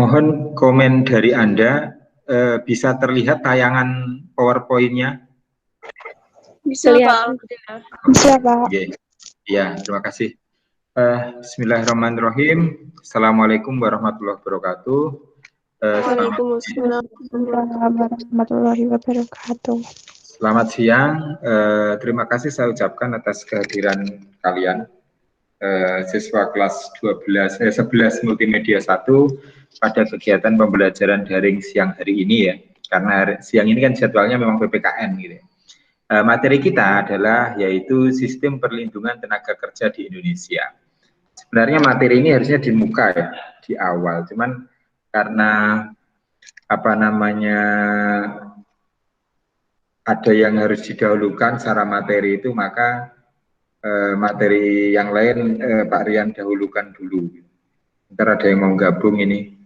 Mohon komen dari Anda, bisa terlihat tayangan PowerPoint-nya? Bisa, Pak. Bisa, Pak. Oke. Ya, terima kasih. Bismillahirrahmanirrahim. Assalamualaikum warahmatullahi wabarakatuh. Waalaikumsalam Warahmatullahi wabarakatuh. Selamat siang. Terima kasih saya ucapkan atas kehadiran kalian, siswa kelas 11 Multimedia 1 pada kegiatan pembelajaran daring siang hari ini ya. Karena siang ini kan jadwalnya memang PPKN gitu ya. Materi kita adalah yaitu sistem perlindungan tenaga kerja di Indonesia. Sebenarnya materi ini harusnya di muka ya, di awal. Cuman karena ada yang harus didahulukan secara materi itu, maka materi yang lain Pak Rian dahulukan dulu. Ntar ada yang mau gabung ini.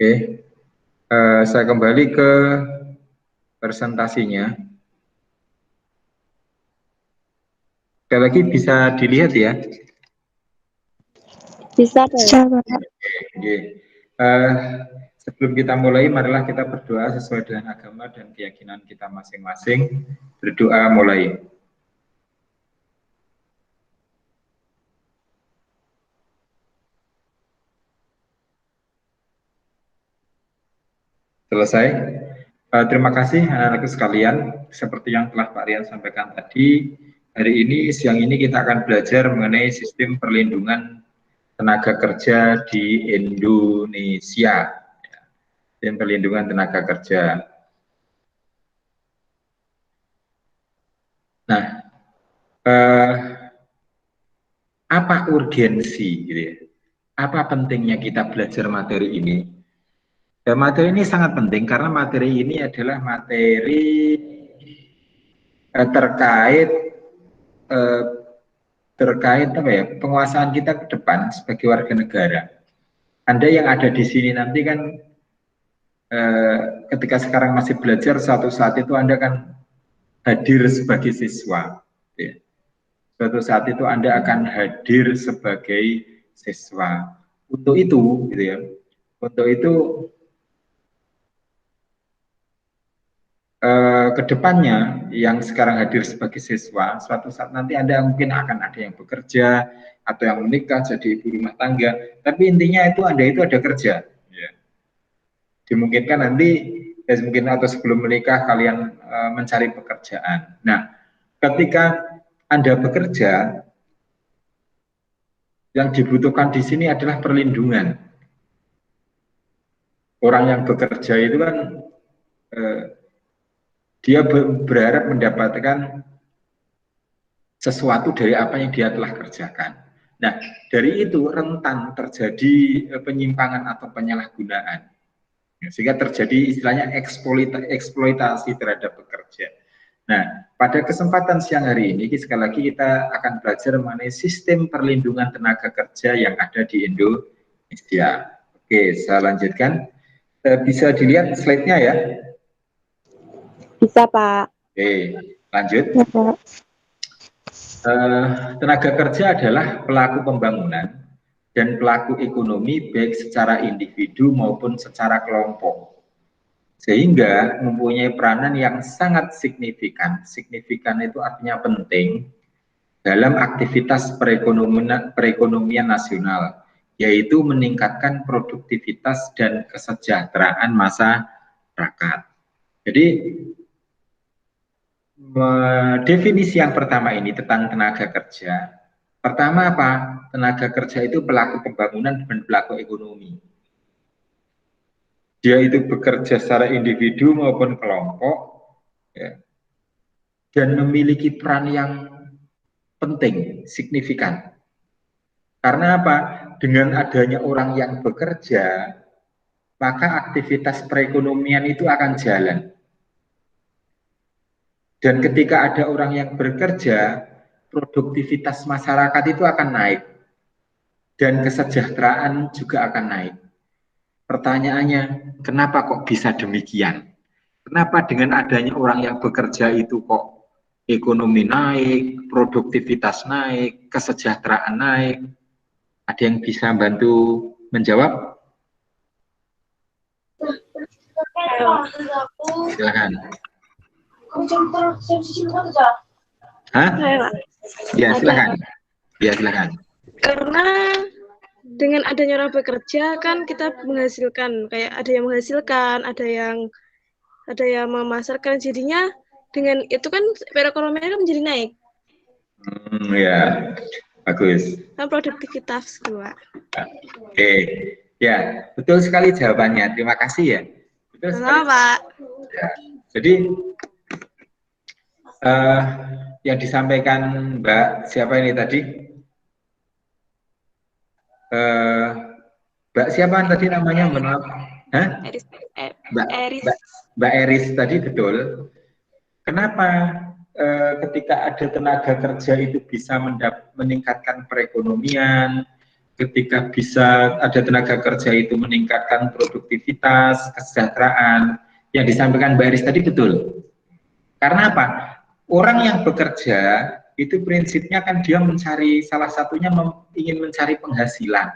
Oke, saya kembali ke presentasinya. Sekali lagi bisa dilihat ya? Bisa, Pak. Oke. Sebelum kita mulai, marilah kita berdoa sesuai dengan agama dan keyakinan kita masing-masing. Berdoa mulai. Selesai. Terima kasih anak-anakku sekalian. Seperti yang telah Pak Rian sampaikan tadi, hari ini, siang ini kita akan belajar mengenai sistem perlindungan tenaga kerja di Indonesia. Sistem perlindungan tenaga kerja. Nah, apa urgensi, gitu ya? Apa pentingnya kita belajar materi ini? Ya, materi ini sangat penting karena materi ini adalah materi terkait apa ya, penguasaan kita ke depan sebagai warga negara. Anda yang ada di sini nanti kan ketika sekarang masih belajar, suatu saat itu Anda kan hadir sebagai siswa. Ya. Suatu saat itu Anda akan hadir sebagai siswa. Untuk itu, gitu ya. Untuk itu kedepannya yang sekarang hadir sebagai siswa, suatu saat nanti Anda mungkin akan ada yang bekerja atau yang menikah jadi ibu rumah tangga, tapi intinya itu Anda itu ada kerja. Ya. Dimungkinkan nanti, ya mungkin atau sebelum menikah kalian mencari pekerjaan. Nah, ketika Anda bekerja, yang dibutuhkan di sini adalah perlindungan. Orang yang bekerja itu kan dia berharap mendapatkan sesuatu dari apa yang dia telah kerjakan. Nah, dari itu rentan terjadi penyimpangan atau penyalahgunaan. Sehingga terjadi istilahnya eksploitasi terhadap pekerja. Nah, pada kesempatan siang hari ini, sekali lagi kita akan belajar mengenai sistem perlindungan tenaga kerja yang ada di Indonesia. Oke, saya lanjutkan. Bisa dilihat slide-nya ya? Bisa, Pak. Oke, lanjut. Ya, Pak. Tenaga kerja adalah pelaku pembangunan dan pelaku ekonomi baik secara individu maupun secara kelompok, sehingga mempunyai peranan yang sangat signifikan. Signifikan itu artinya penting dalam aktivitas perekonomian nasional, yaitu meningkatkan produktivitas dan kesejahteraan masyarakat. Jadi definisi yang pertama ini tentang tenaga kerja. Pertama apa? Tenaga kerja itu pelaku pembangunan dan pelaku ekonomi. Dia itu bekerja secara individu maupun kelompok, ya, dan memiliki peran yang penting, signifikan. Karena apa? Dengan adanya orang yang bekerja, maka aktivitas perekonomian itu akan jalan. Dan ketika ada orang yang bekerja, produktivitas masyarakat itu akan naik. Dan kesejahteraan juga akan naik. Pertanyaannya, kenapa kok bisa demikian? Kenapa dengan adanya orang yang bekerja itu kok ekonomi naik, produktivitas naik, kesejahteraan naik. Ada yang bisa bantu menjawab? Silakan. Hah? Ya, silakan. Ya, silakan. Karena dengan adanya orang bekerja kan kita menghasilkan, kayak ada yang menghasilkan, ada yang memasarkan, jadinya dengan itu kan perekonomian kan menjadi naik. Ya, bagus. Kan produktivitas kedua. Oke, ya betul sekali jawabannya. Terima kasih ya. Betul sekali. Pak. Ya. Jadi yang disampaikan Mbak siapa ini tadi? Mbak siapa tadi namanya? Maaf. Hah? Mbak Eris tadi betul. Kenapa ketika ada tenaga kerja itu bisa meningkatkan perekonomian, ketika bisa ada tenaga kerja itu meningkatkan produktivitas, kesejahteraan, yang disampaikan Mbak Eris tadi betul. Karena apa? Orang yang bekerja itu prinsipnya kan dia mencari, salah satunya ingin mencari penghasilan.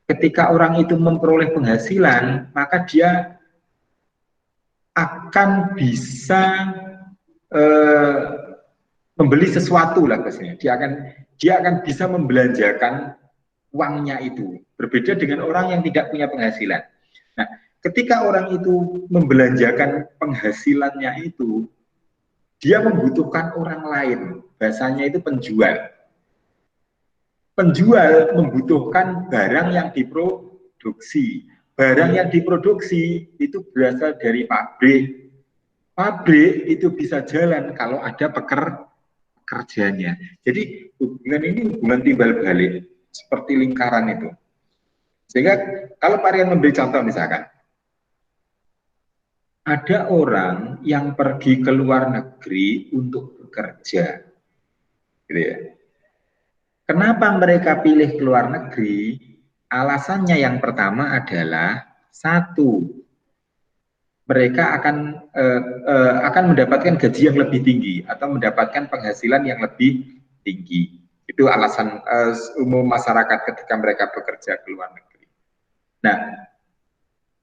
Ketika orang itu memperoleh penghasilan, maka dia akan bisa membeli sesuatu lah biasanya. Dia akan bisa membelanjakan uangnya itu. Berbeda dengan orang yang tidak punya penghasilan. Nah, ketika orang itu membelanjakan penghasilannya itu, dia membutuhkan orang lain. Bahasanya itu penjual. Penjual membutuhkan barang yang diproduksi. Barang yang diproduksi itu berasal dari pabrik. Pabrik itu bisa jalan kalau ada pekerjanya. Jadi hubungan ini hubungan timbal balik, seperti lingkaran itu. Sehingga kalau Pak Rian memberi contoh misalkan, ada orang yang pergi ke luar negeri untuk bekerja, gitu ya. Kenapa mereka pilih ke luar negeri? Alasannya yang pertama adalah satu, mereka akan mendapatkan gaji yang lebih tinggi atau mendapatkan penghasilan yang lebih tinggi. Itu alasan umum masyarakat ketika mereka bekerja ke luar negeri. Nah,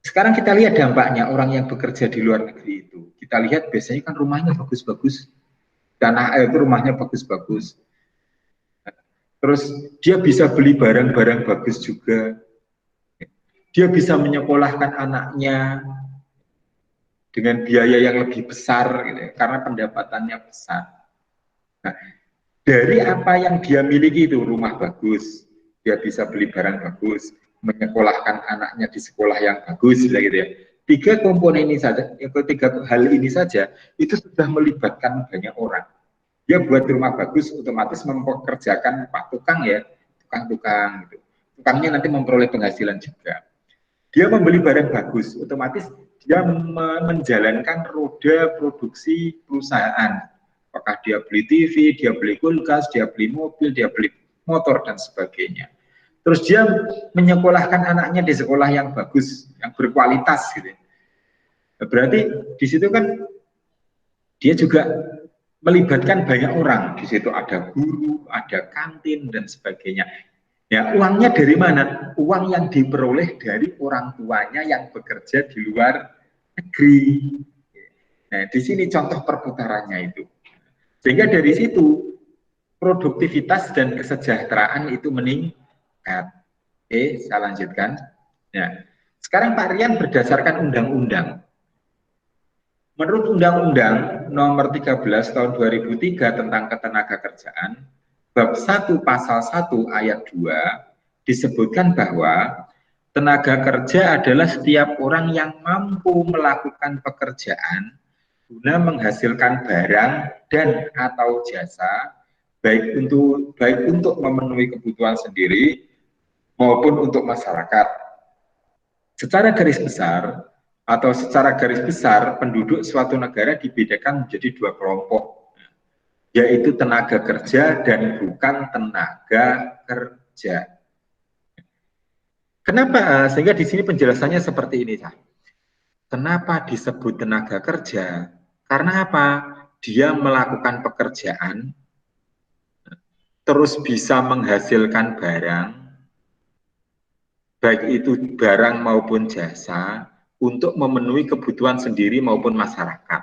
sekarang kita lihat dampaknya orang yang bekerja di luar negeri itu. Kita lihat biasanya kan rumahnya bagus-bagus, tanah itu rumahnya bagus-bagus. Terus dia bisa beli barang-barang bagus juga. Dia bisa menyekolahkan anaknya dengan biaya yang lebih besar, gitu ya, karena pendapatannya besar. Nah, dari apa yang dia miliki itu, rumah bagus, dia bisa beli barang bagus, menyekolahkan anaknya di sekolah yang bagus, gitu ya. Tiga komponen ini saja, tiga hal ini saja, itu sudah melibatkan banyak orang. Dia buat rumah bagus, otomatis mempekerjakan Pak Tukang ya, tukang-tukang gitu. Tukangnya nanti memperoleh penghasilan juga. Dia membeli barang bagus, otomatis dia menjalankan roda produksi perusahaan. Apakah dia beli TV, dia beli kulkas, dia beli mobil, dia beli motor dan sebagainya. Terus dia menyekolahkan anaknya di sekolah yang bagus, yang berkualitas gitu. Berarti di situ kan dia juga melibatkan banyak orang. Di situ ada guru, ada kantin dan sebagainya. Ya, uangnya dari mana? Uang yang diperoleh dari orang tuanya yang bekerja di luar negeri. Nah, di sini contoh perputarannya itu. Sehingga dari situ produktivitas dan kesejahteraan itu meningkat. Oke, saya lanjutkan. Nah, sekarang Pak Rian berdasarkan undang-undang. Menurut Undang-Undang Nomor 13 Tahun 2003 tentang Ketenagakerjaan, Bab 1 Pasal 1 Ayat 2 disebutkan bahwa tenaga kerja adalah setiap orang yang mampu melakukan pekerjaan guna menghasilkan barang dan atau jasa baik untuk memenuhi kebutuhan sendiri maupun untuk masyarakat. Secara garis besar, penduduk suatu negara dibedakan menjadi dua kelompok, yaitu tenaga kerja dan bukan tenaga kerja. Kenapa? Sehingga di sini penjelasannya seperti ini. Kenapa disebut tenaga kerja? Karena apa? dia melakukan pekerjaan, terus bisa menghasilkan barang, baik itu barang maupun jasa, untuk memenuhi kebutuhan sendiri maupun masyarakat.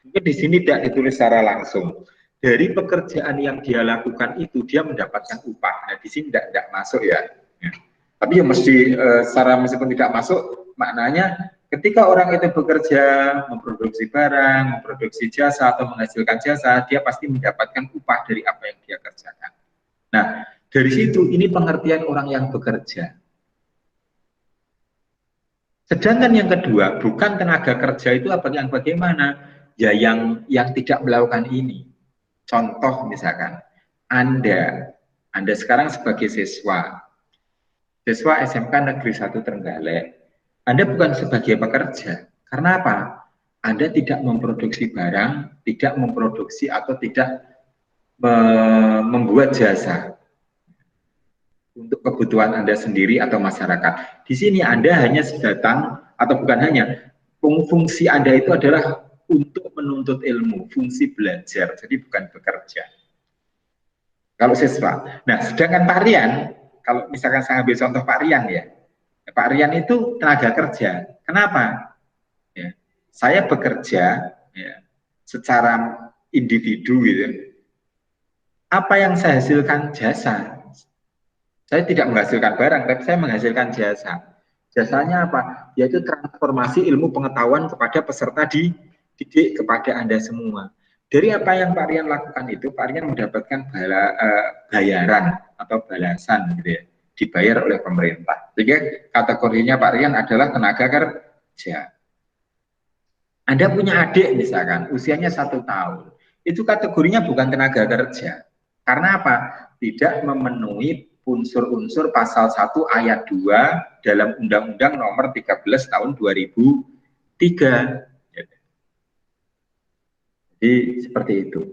Mungkin di sini tidak ditulis secara langsung. Dari pekerjaan yang dia lakukan itu, dia mendapatkan upah. Nah, di sini tidak masuk ya. Tapi ya mesti secara meskipun tidak masuk, maknanya ketika orang itu bekerja, memproduksi barang, memproduksi jasa, atau menghasilkan jasa, dia pasti mendapatkan upah dari apa yang dia kerjakan. Nah, dari situ ini pengertian orang yang bekerja. Sedangkan yang kedua, bukan tenaga kerja itu apa yang bagaimana? Ya yang tidak melakukan ini. Contoh misalkan, Anda sekarang sebagai siswa SMK Negeri 1 Trenggalek, Anda bukan sebagai pekerja. Karena apa? Anda tidak memproduksi barang, tidak memproduksi atau tidak membuat jasa untuk kebutuhan Anda sendiri atau masyarakat. Di sini Anda hanya datang, atau bukan hanya, fungsi Anda itu adalah untuk menuntut ilmu, fungsi belajar, jadi bukan bekerja. Kalau siswa. Nah, sedangkan Pak Rian, kalau misalkan saya ambil contoh Pak Rian ya, Pak Rian itu tenaga kerja. Kenapa? Ya, saya bekerja ya, secara individu gitu. Apa yang saya hasilkan jasa. Saya tidak menghasilkan barang, tapi saya menghasilkan jasa. Jasanya apa? Yaitu transformasi ilmu pengetahuan kepada peserta didik, kepada Anda semua. Dari apa yang Pak Rian lakukan itu, Pak Rian mendapatkan bayaran atau balasan gitu ya, dibayar oleh pemerintah. Jadi kategorinya Pak Rian adalah tenaga kerja. Anda punya adik misalkan, usianya 1 tahun. Itu kategorinya bukan tenaga kerja. Karena apa? Tidak memenuhi unsur-unsur pasal 1 ayat 2 dalam Undang-Undang nomor 13 tahun 2003. Jadi seperti itu.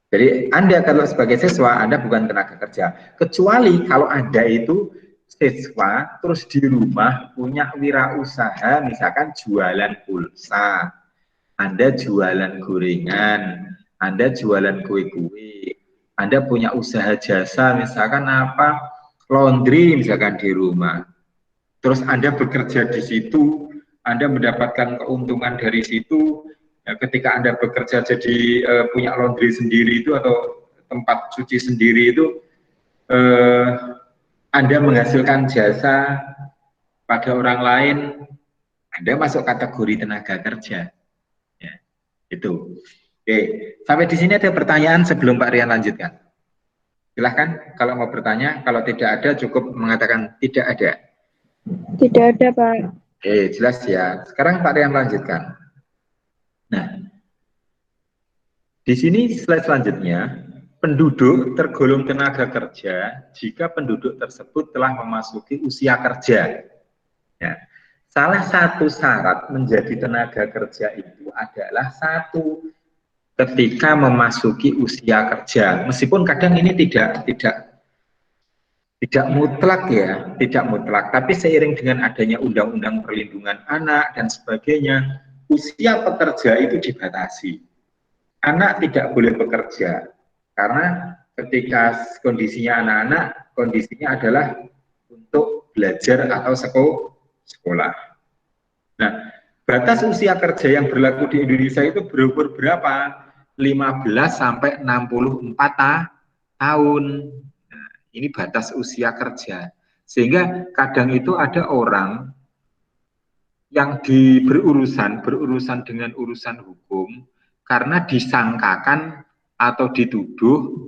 Jadi Anda kalau sebagai siswa, Anda bukan tenaga kerja. Kecuali kalau Anda itu siswa, terus di rumah punya wirausaha, misalkan jualan pulsa, Anda jualan gorengan, Anda jualan kue-kue, Anda punya usaha jasa, misalkan apa, laundry misalkan di rumah. Terus Anda bekerja di situ, Anda mendapatkan keuntungan dari situ. Ya, ketika Anda bekerja jadi punya laundry sendiri itu atau tempat cuci sendiri itu, Anda menghasilkan jasa pada orang lain, Anda masuk kategori tenaga kerja. Ya, itu. Oke, sampai di sini ada pertanyaan sebelum Pak Rian lanjutkan. Silahkan kalau mau bertanya, kalau tidak ada cukup mengatakan tidak ada. Tidak ada, Pak. Oke, jelas ya. Sekarang Pak Rian lanjutkan. Nah, di sini slide selanjutnya, penduduk tergolong tenaga kerja jika penduduk tersebut telah memasuki usia kerja. Ya. Salah satu syarat menjadi tenaga kerja itu adalah satu, ketika memasuki usia kerja, meskipun kadang ini tidak mutlak ya, tidak mutlak, tapi seiring dengan adanya undang-undang perlindungan anak dan sebagainya, usia pekerja itu dibatasi. Anak tidak boleh bekerja karena ketika kondisinya anak-anak, kondisinya adalah untuk belajar atau sekolah. Nah, batas usia kerja yang berlaku di Indonesia itu berumur berapa? 15 sampai 64 tahun. Nah, ini batas usia kerja. Sehingga kadang itu ada orang yang berurusan dengan urusan hukum karena disangkakan atau dituduh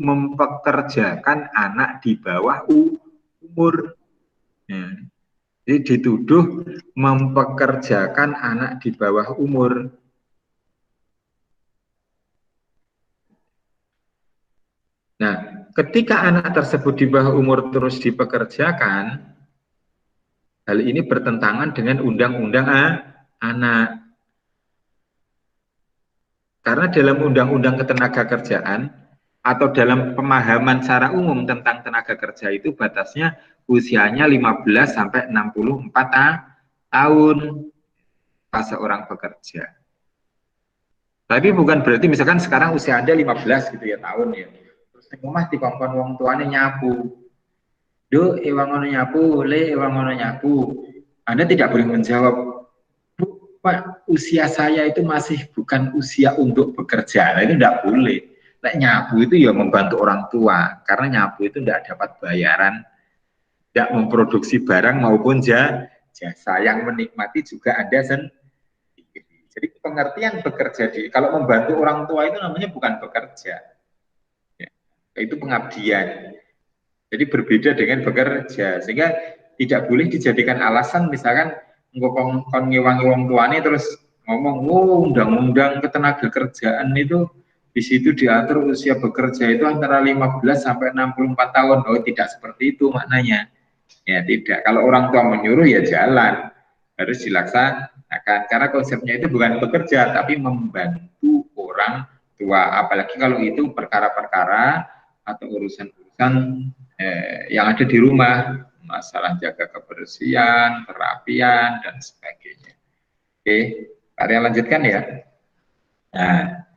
mempekerjakan anak di bawah umur. Ya. Jadi dituduh mempekerjakan anak di bawah umur. Nah, ketika anak tersebut di bawah umur terus dipekerjakan, hal ini bertentangan dengan undang-undang anak. Karena dalam undang-undang ketenagakerjaan atau dalam pemahaman secara umum tentang tenaga kerja itu batasnya usianya 15 sampai 64 tahun pas seorang bekerja. Tapi bukan berarti misalkan sekarang usia Anda 15 gitu ya tahun ya. Terus ning omah dikongkon wong tuane nyapu. Do, ewangono nyapu, le ewangono nyapu. Anda tidak boleh menjawab, Bu, Pak, usia saya itu masih bukan usia untuk bekerja. Nah, itu tidak boleh. Nah, nyapu itu ya membantu orang tua, karena nyapu itu tidak dapat bayaran, tidak memproduksi barang maupun jasa. Yang menikmati juga Anda sendiri. Jadi pengertian bekerja kalau membantu orang tua itu namanya bukan bekerja, ya, itu pengabdian. Jadi berbeda dengan bekerja, sehingga tidak boleh dijadikan alasan misalkan kon ngewangi wong tuane terus ngomong, oh undang-undang ketenaga kerjaan itu di situ diatur usia bekerja itu antara 15 sampai 64 tahun. Oh, tidak seperti itu maknanya. Ya, tidak. Kalau orang tua menyuruh ya jalan, harus dilaksanakan. Karena konsepnya itu bukan bekerja tapi membantu orang tua. Apalagi kalau itu perkara-perkara atau urusan-urusan yang ada di rumah, masalah jaga kebersihan, terapian, dan sebagainya. Oke, Pak Ria lanjutkan ya. Nah,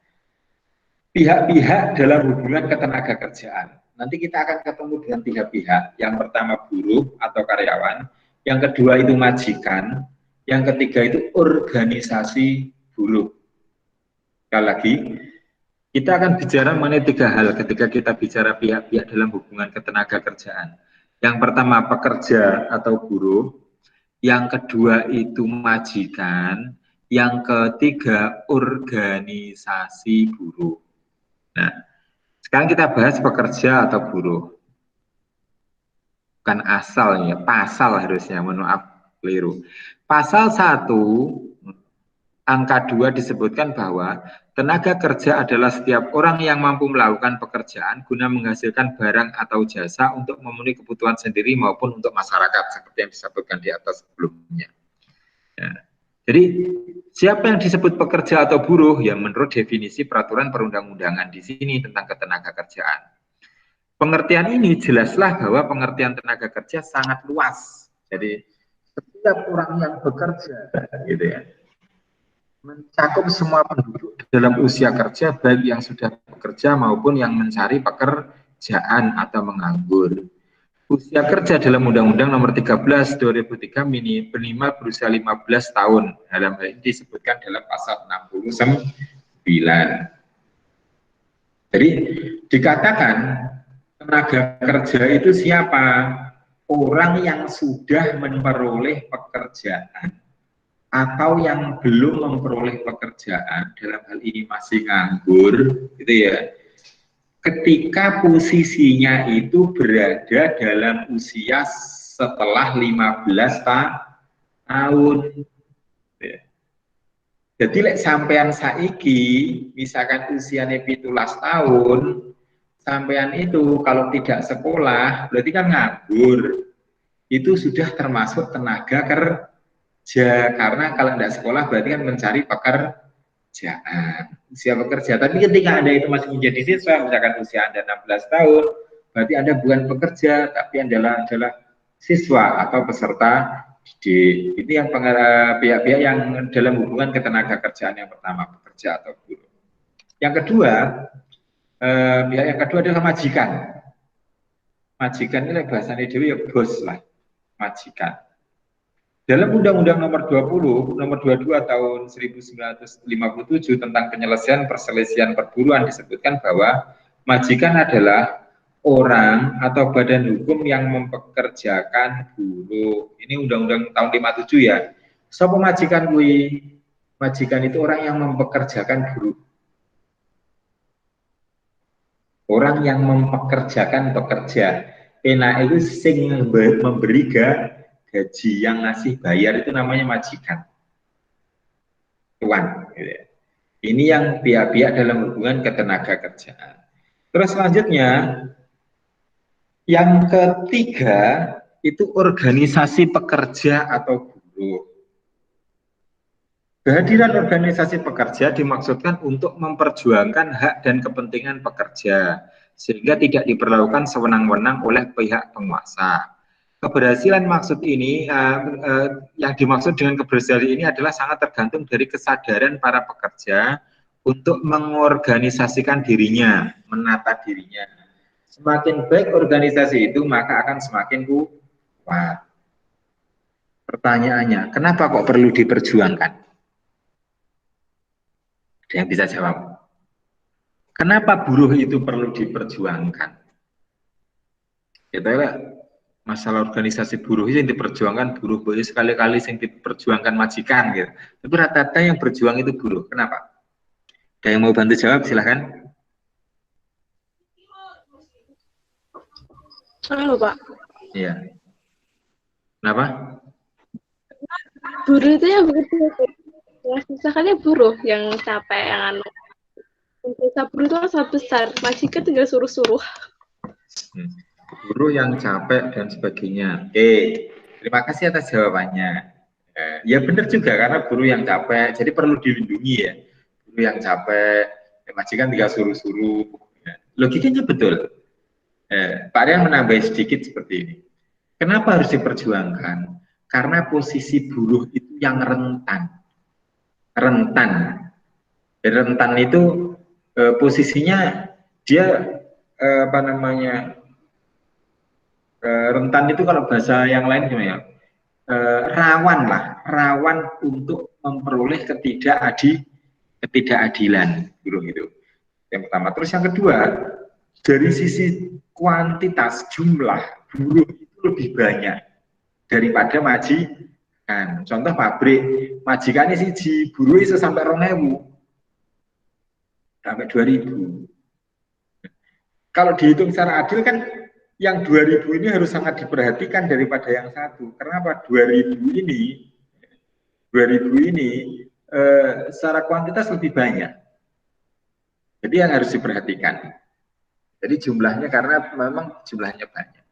pihak-pihak dalam hubungan ketenaga kerjaan. Nanti kita akan ketemu dengan tiga pihak. Yang pertama buruh atau karyawan, yang kedua itu majikan, yang ketiga itu organisasi buruh. Sekali lagi, kita akan bicara mengenai tiga hal ketika kita bicara pihak-pihak dalam hubungan ketenaga kerjaan. Yang pertama pekerja atau buruh, yang kedua itu majikan, yang ketiga organisasi buruh. Nah, sekarang kita bahas pekerja atau buruh. Bukan asal ya, pasal harusnya, mohon maaf keliru. Pasal 1 angka 2 disebutkan bahwa tenaga kerja adalah setiap orang yang mampu melakukan pekerjaan guna menghasilkan barang atau jasa untuk memenuhi kebutuhan sendiri maupun untuk masyarakat, seperti yang disebutkan di atas sebelumnya. Ya. Jadi siapa yang disebut pekerja atau buruh? Ya menurut definisi peraturan perundang-undangan di sini tentang ketenaga kerjaan. Pengertian ini jelaslah bahwa pengertian tenaga kerja sangat luas. Jadi setiap orang yang bekerja, gitu ya, mencakup semua penduduk dalam usia kerja, baik yang sudah bekerja maupun yang mencari pekerjaan atau menganggur. Usia kerja dalam Undang-Undang Nomor 13 2003 minimal berusia 15 tahun. Dalam hal ini disebutkan dalam pasal 69. Jadi dikatakan tenaga kerja itu siapa? Orang yang sudah memperoleh pekerjaan atau yang belum memperoleh pekerjaan, dalam hal ini masih nganggur, gitu ya. Ketika posisinya itu berada dalam usia setelah 15 tahun. Jadi lek sampean saiki, misalkan usianya 17 tahun, sampean itu kalau tidak sekolah, berarti kan nganggur. Itu sudah termasuk tenaga kerja, karena kalau tidak sekolah berarti kan mencari pekerjaan, usia bekerja. Tapi ketika Anda itu masih menjadi siswa, misalkan usia Anda 16 tahun, berarti Anda bukan pekerja, tapi adalah siswa atau peserta didik. Itu yang pihak-pihak yang dalam hubungan ketenaga kerjaan yang pertama, pekerja atau buruh. Yang kedua, pihak yang kedua adalah majikan. Majikan ini bahasanya dewi ya bos lah, majikan. Dalam Undang-Undang Nomor 22 tahun 1957 tentang penyelesaian perselisihan perburuan disebutkan bahwa majikan adalah orang atau badan hukum yang mempekerjakan buruh. Ini Undang-Undang tahun 57 ya. Sapa majikan kuwi? Majikan itu orang yang mempekerjakan buruh. Orang yang mempekerjakan pekerja. Enak itu sing memberi gaji, yang ngasih bayar itu namanya majikan. Tuan. Ini yang pihak-pihak dalam hubungan ketenaga kerjaan. Terus selanjutnya, yang ketiga itu organisasi pekerja atau buruh. Kehadiran organisasi pekerja dimaksudkan untuk memperjuangkan hak dan kepentingan pekerja, sehingga tidak diperlakukan sewenang-wenang oleh pihak penguasa. Keberhasilan maksud ini, yang dimaksud dengan keberhasilan ini adalah sangat tergantung dari kesadaran para pekerja untuk mengorganisasikan dirinya, menata dirinya. Semakin baik organisasi itu, maka akan semakin kuat. Pertanyaannya, kenapa kok perlu diperjuangkan? Ada yang bisa jawab? Kenapa buruh itu perlu diperjuangkan? Kita lihat masalah organisasi buruh itu yang diperjuangkan buruh, sekali-kali yang diperjuangkan majikan gitu. Tapi rata-rata yang berjuang itu buruh. Kenapa? Ada yang mau bantu jawab? Silahkan. Halo Pak. Iya. Kenapa? Buruh itu yang bekerja. Yang susah kan ya buruh, yang capek, yang anu. Yang buruh itu kan sangat besar. Majikan tinggal suruh-suruh. Buruh yang capek dan sebagainya. Oke, terima kasih atas jawabannya. Ya benar juga karena buruh yang capek, jadi perlu dilindungi ya. Buruh yang capek, majikan tinggal suruh-suruh. Logikanya betul. Pak Rian menambah sedikit seperti ini. Kenapa harus diperjuangkan? Karena posisi buruh itu yang rentan. Rentan itu posisinya dia apa namanya, rentan itu kalau bahasa yang lain gimana ya? Rawan untuk memperoleh ketidakadilan buruh itu. Yang pertama. Terus yang kedua, dari sisi kuantitas jumlah buruh itu lebih banyak daripada majikan. Contoh pabrik, majikan siji buruh itu sampai 2.000 sampai 2.000. Kalau dihitung secara adil kan yang 2.000 ini harus sangat diperhatikan daripada yang satu. Kenapa? 2.000 ini secara kuantitas lebih banyak. Jadi yang harus diperhatikan. Jadi jumlahnya karena memang jumlahnya banyak.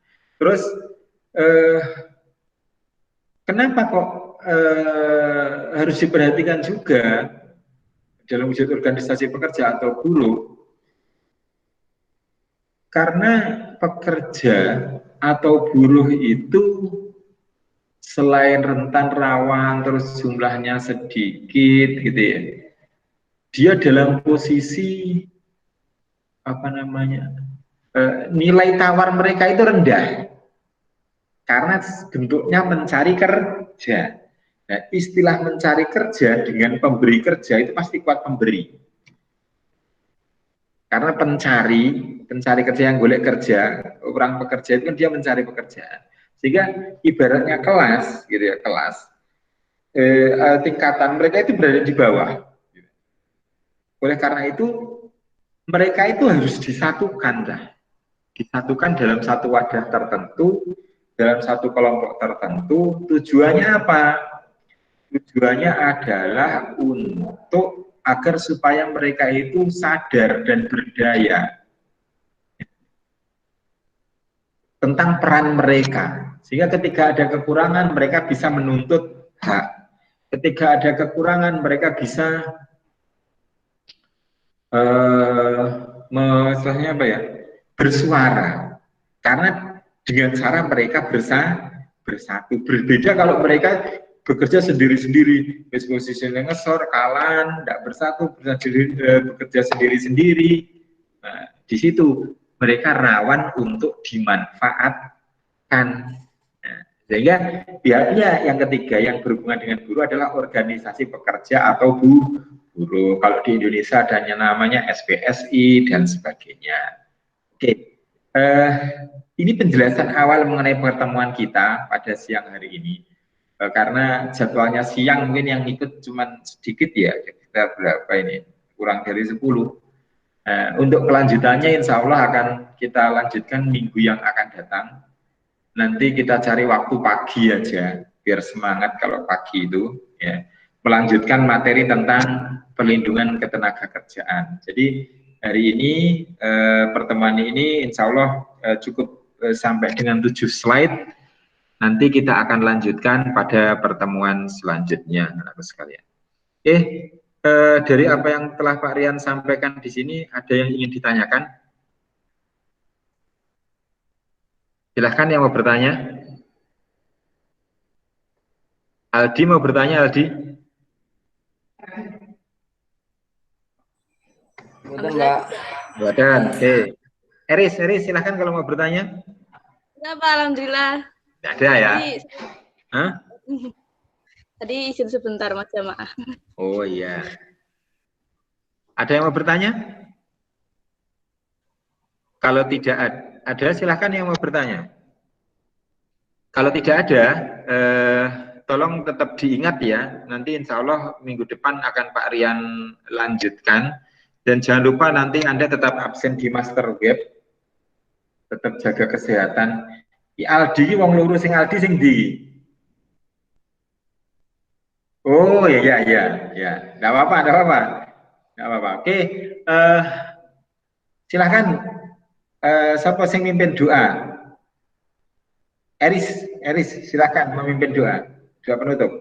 Terus kenapa kok harus diperhatikan juga dalam wujud organisasi pekerja atau buruh? Karena pekerja atau buruh itu selain rentan rawan terus jumlahnya sedikit gitu ya, dia dalam posisi apa namanya, nilai tawar mereka itu rendah karena bentuknya mencari kerja. Nah, istilah mencari kerja dengan pemberi kerja itu pasti kuat pemberi. Karena pencari kerja yang golek kerja, orang pekerja itu kan dia mencari pekerjaan. Sehingga ibaratnya kelas, gitu ya, kelas, tingkatan mereka itu berada di bawah. Oleh karena itu, mereka itu harus disatukan, disatukan dalam satu wadah tertentu, dalam satu kelompok tertentu. Tujuannya apa? Tujuannya adalah untuk agar supaya mereka itu sadar dan berdaya tentang peran mereka, sehingga ketika ada kekurangan mereka bisa menuntut hak, ketika ada kekurangan mereka bisa bersuara, karena dengan cara mereka bersatu. Berbeda kalau mereka bekerja sendiri-sendiri, posisinya ngesor, kalan, tidak bersatu, bekerja sendiri-sendiri. Nah, di situ mereka rawan untuk dimanfaatkan. Nah, sehingga pihaknya yang ketiga yang berhubungan dengan buruh adalah organisasi pekerja atau buruh. Kalau di Indonesia adanya namanya SPSI dan sebagainya. Oke, ini penjelasan awal mengenai pertemuan kita pada siang hari ini. Karena jadwalnya siang mungkin yang ikut cuma sedikit ya, kita berapa ini, kurang dari 10. Untuk kelanjutannya insya Allah akan kita lanjutkan minggu yang akan datang. Nanti kita cari waktu pagi aja, biar semangat kalau pagi itu, ya, melanjutkan materi tentang perlindungan ketenagakerjaan. Jadi hari ini pertemuan ini insya Allah cukup sampai dengan 7 slide. Nanti kita akan lanjutkan pada pertemuan selanjutnya, anak-anak sekalian. Dari apa yang telah Pak Rian sampaikan di sini, ada yang ingin ditanyakan? Silahkan yang mau bertanya. Aldi mau bertanya, Aldi? Itu Mbak. Badan. Oke. Eris silahkan kalau mau bertanya. Ya, Pak, alhamdulillah. Tidak ada ya? Hah? Tadi izin sebentar Mas Jamaah. Oh iya. Ada yang mau bertanya? Kalau tidak ada, silahkan yang mau bertanya. Kalau tidak ada, tolong tetap diingat ya. Nanti insya Allah minggu depan akan Pak Rian lanjutkan. Dan jangan lupa nanti Anda tetap absen di Master Web. Tetap jaga kesehatan. Aldi, wong luru sing Aldi sing di. Oh ya. Nggak apa-apa. Oke, silahkan. Siapa sing mimpin doa? Eris, silahkan memimpin doa penutup.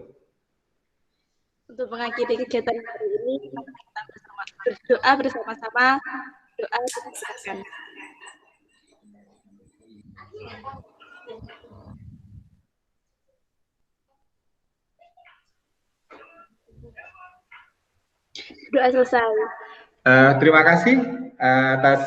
Untuk mengakhiri kegiatan hari ini, kita berdoa bersama-sama. Doa silakan. Doa selesai. Terima kasih atas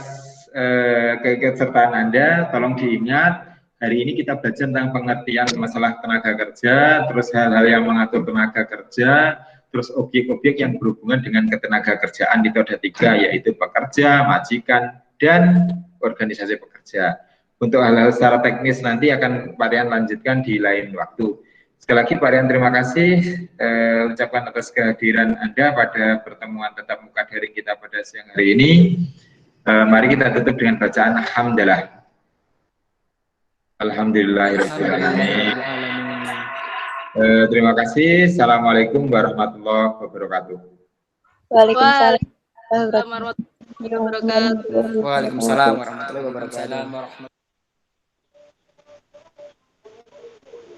keikutsertaan Anda. Tolong diingat, hari ini kita belajar tentang pengertian masalah tenaga kerja, terus hal-hal yang mengatur tenaga kerja, terus objek-objek yang berhubungan dengan ketenaga kerjaan itu ada 3, yaitu pekerja, majikan, dan organisasi pekerja. Untuk hal-hal secara teknis nanti akan Pak Rian lanjutkan di lain waktu. Sekali lagi Pak Rian terima kasih, ucapkan atas kehadiran Anda pada pertemuan tatap muka daring kita pada siang hari ini. Mari kita tutup dengan bacaan Alhamdulillah. Alhamdulillahirrahmanirrahim. Terima kasih. Assalamualaikum warahmatullahi wabarakatuh. Waalaikumsalam. Warahmatullahi wabarakatuh. Waalaikumsalam warahmatullahi wabarakatuh.